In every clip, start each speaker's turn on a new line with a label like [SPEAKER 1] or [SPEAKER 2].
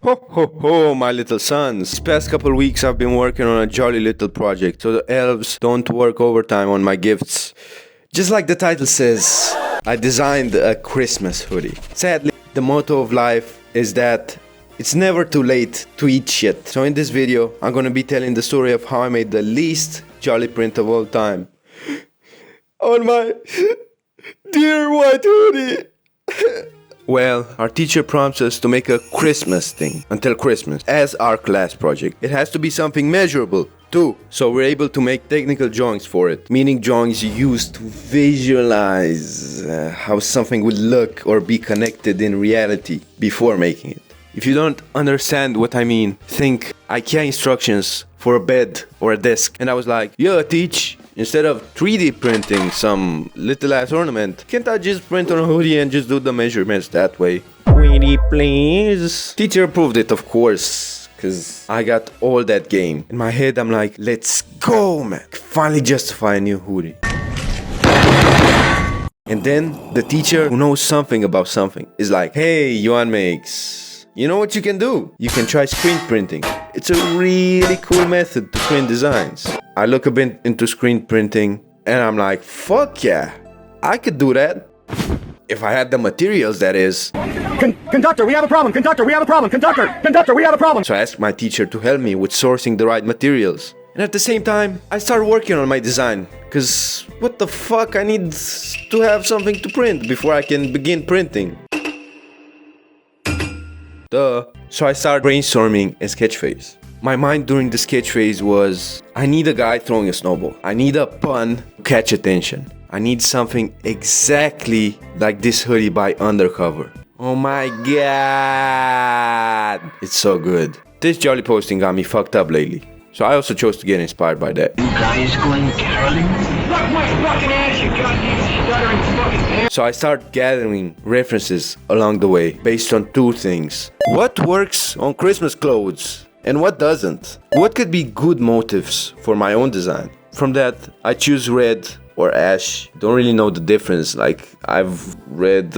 [SPEAKER 1] Ho ho ho, my little sons. These past couple weeks I've been working on a jolly little project, so the elves don't work overtime on my gifts. Just like the title says, I designed a Christmas hoodie. Sadly, the motto of life is that it's never too late to eat shit. So in this video, I'm gonna be telling the story of how I made the least jolly print of all time on my dear white hoodie. Well, our teacher prompts us to make a Christmas thing until Christmas as our class project. It has to be something measurable too, so we're able to make technical drawings for it, meaning drawings used to visualize how something would look or be connected in reality before making it. If you don't understand what I mean, think IKEA instructions for a bed or a desk. And I was like, yeah, teach, instead of 3D printing some little ass ornament, can't I just print on a hoodie and just do the measurements that way? Pretty please. Teacher approved it, of course, because I got all that game. In my head, I'm like, let's go, man. Finally justify a new hoodie. And then the teacher who knows something about something is like, hey, Yuan makes... You know what you can do? You can try screen printing. It's a really cool method to print designs. I look a bit into screen printing and I'm like, fuck yeah, I could do that. If I had the materials, that is.
[SPEAKER 2] Conductor, we have a problem. Conductor, we have a problem. Conductor, we have a problem.
[SPEAKER 1] So I asked my teacher to help me with sourcing the right materials. And at the same time, I started working on my design. Cause what the fuck, I need to have something to print before I can begin printing. So I started brainstorming a sketch phase. My mind during the sketch phase was, I need a guy throwing a snowball. I need a pun to catch attention. I need something exactly like this hoodie by Undercover. Oh my god! It's so good. This jolly posting got me fucked up lately. So I also chose to get inspired by that.
[SPEAKER 3] You guys going caroling? Look my fucking ass, you goddamn stuttering fucking ass.
[SPEAKER 1] So I started gathering references along the way based on two things. What works on Christmas clothes and what doesn't? What could be good motifs for my own design? From that, I choose red or ash. Don't really know the difference. Like, I've read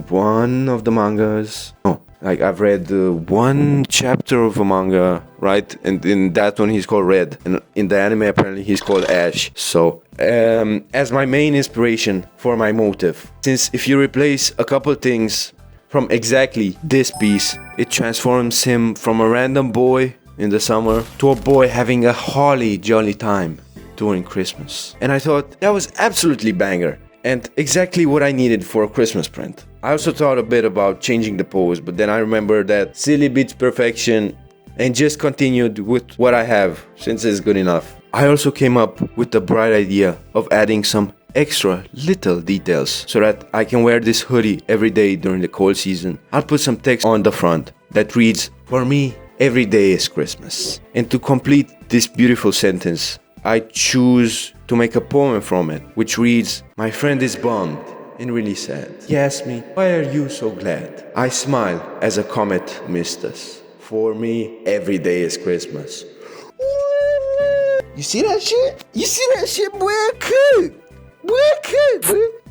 [SPEAKER 1] one of the mangas. I've read one chapter of a manga, right? And in that one he's called Red. And in the anime apparently he's called Ash. So, as my main inspiration for my motif. Since if you replace a couple things from exactly this piece, it transforms him from a random boy in the summer to a boy having a holly jolly time during Christmas. And I thought that was absolutely banger. And exactly what I needed for a Christmas print. I also thought a bit about changing the pose, but then I remembered that silly beats perfection and just continued with what I have, since it's good enough. I also came up with the bright idea of adding some extra little details so that I can wear this hoodie every day during the cold season. I'll put some text on the front that reads, for me, every day is Christmas. And to complete this beautiful sentence, I choose to make a poem from it, which reads, my friend is bummed and really sad. He asked me, why are you so glad? I smile as a comet missed us. For me, every day is Christmas. You see that shit? You see that shit, boy? Boy.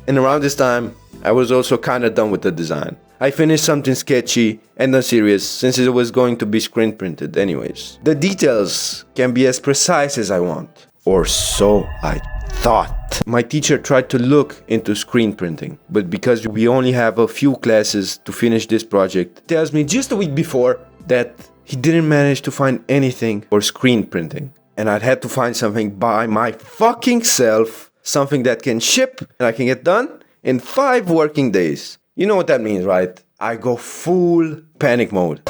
[SPEAKER 1] And around this time, I was also kinda done with the design. I finished something sketchy and unserious since it was going to be screen printed anyways. The details can be as precise as I want. Or so I thought. My teacher tried to look into screen printing, but because we only have a few classes to finish this project, tells me just a week before that he didn't manage to find anything for screen printing. And I'd had to find something by my fucking self, something that can ship and I can get done in 5 working days. You know what that means, right? I go full panic mode.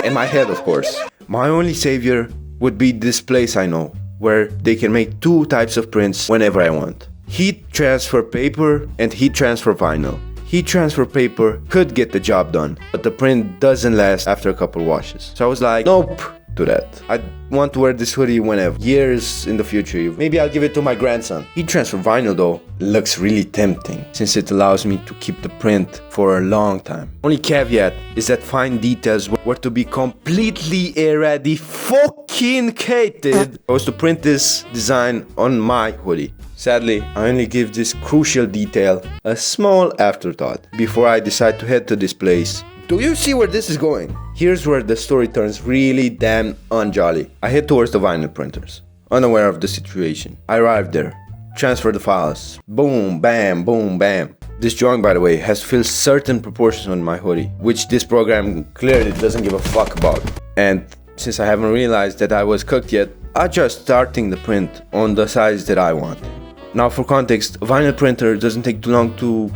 [SPEAKER 1] In my head, of course. My only savior would be this place I know, where they can make 2 types of prints whenever I want. Heat transfer paper and heat transfer vinyl. Heat transfer paper could get the job done, but the print doesn't last after a couple washes. So I was like, nope to that. I want to wear this hoodie whenever, years in the future. Maybe I'll give it to my grandson. Heat transfer vinyl though looks really tempting since it allows me to keep the print for a long time. Only caveat is that fine details were to be completely eradicated. I was to print this design on my hoodie. Sadly, I only give this crucial detail a small afterthought before I decide to head to this place Do you see where this is going? Here's where the story turns really damn unjolly. I head towards the vinyl printers, unaware of the situation. I arrive there, transfer the files, boom, bam, boom, bam. This drawing, by the way, has to fill certain proportions on my hoodie, which this program clearly doesn't give a fuck about. And since I haven't realized that I was cooked yet, I just starting the print on the size that I want. Now for context, a vinyl printer doesn't take too long to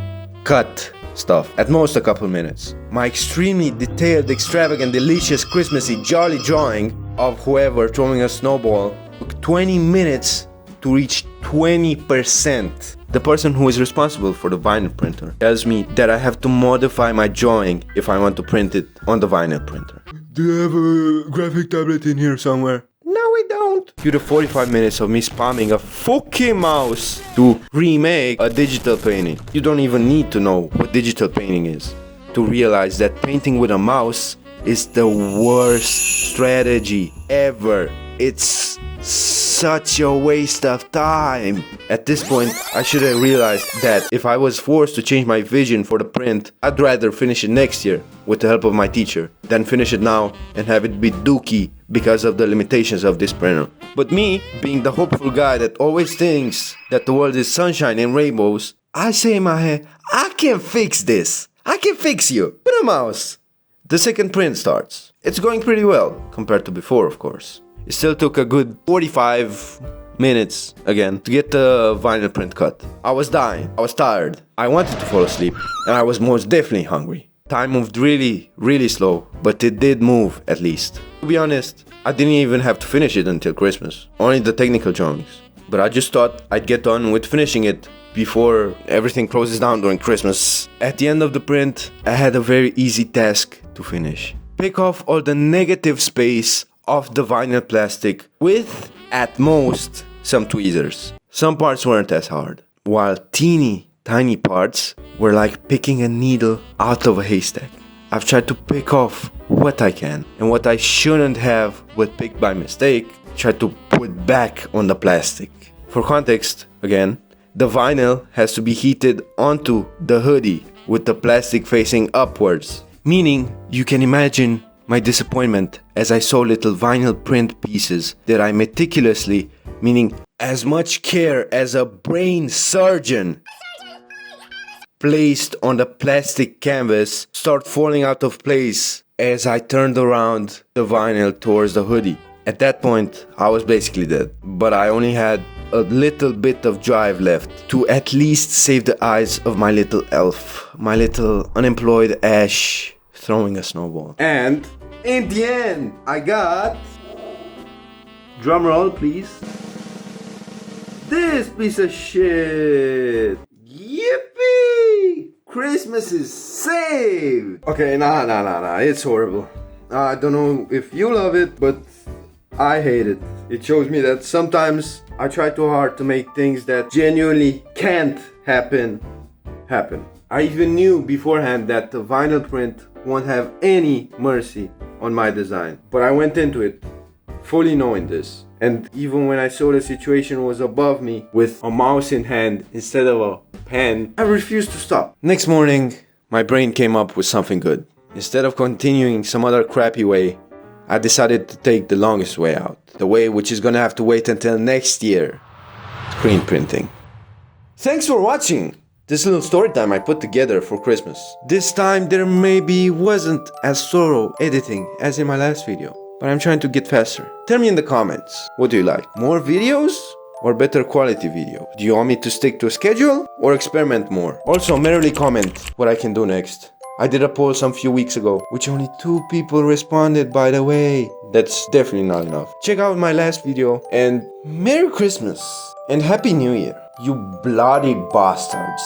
[SPEAKER 1] cut stuff, at most a couple minutes. My extremely detailed, extravagant, delicious, Christmassy, jolly drawing of whoever throwing a snowball took 20 minutes to reach 20%. The person who is responsible for the vinyl printer tells me that I have to modify my drawing if I want to print it on the vinyl printer. Do you have a graphic tablet in here somewhere? No, we don't. Due to 45 minutes of me spamming a fucking mouse to remake a digital painting. You don't even need to know what digital painting is to realize that painting with a mouse is the worst strategy ever. It's such a waste of time. At this point, I should have realized that if I was forced to change my vision for the print, I'd rather finish it next year with the help of my teacher than finish it now and have it be dookie because of the limitations of this printer. But me, being the hopeful guy that always thinks that the world is sunshine and rainbows, I say in my head, I can fix this. I can fix you with a mouse. The second print starts. It's going pretty well compared to before, of course. It still took a good 45 minutes again to get the vinyl print cut. I was dying, I was tired, I wanted to fall asleep, and I was most definitely hungry. Time moved really, really slow, but it did move at least. To be honest, I didn't even have to finish it until Christmas, only the technical drawings. But I just thought I'd get on with finishing it before everything closes down during Christmas. At the end of the print, I had a very easy task to finish. Pick off all the negative space of the vinyl plastic with, at most, some tweezers. Some parts weren't as hard, while teeny tiny parts were like picking a needle out of a haystack. I've tried to pick off what I can, and what I shouldn't have but picked by mistake, tried to put back on the plastic. For context, again, the vinyl has to be heated onto the hoodie with the plastic facing upwards, meaning you can imagine my disappointment as I saw little vinyl print pieces that I meticulously, meaning as much care as a brain surgeon, placed on the plastic canvas, start falling out of place as I turned around the vinyl towards the hoodie. At that point, I was basically dead, but I only had a little bit of drive left to at least save the eyes of my little elf, my little unemployed Ash throwing a snowball. And in the end, I got, drum roll please, this piece of shit. Yippee! Christmas is saved! Okay, nah, it's horrible. I don't know if you love it, but I hate it. It shows me that sometimes I try too hard to make things that genuinely can't happen. I even knew beforehand that the vinyl print won't have any mercy on my design. But I went into it fully knowing this. And even when I saw the situation was above me with a mouse in hand instead of a pen, I refused to stop. Next morning, my brain came up with something good. Instead of continuing some other crappy way, I decided to take the longest way out. The way which is gonna have to wait until next year. Screen printing. Thanks for watching this little story time I put together for Christmas. This time there maybe wasn't as thorough editing as in my last video, but I'm trying to get faster. Tell me in the comments, what do you like? More videos or better quality video? Do you want me to stick to a schedule or experiment more? Also, merely comment what I can do next. I did a poll some few weeks ago, which only 2 people responded, by the way. That's definitely not enough. Check out my last video, and Merry Christmas and Happy New Year, you bloody bastards.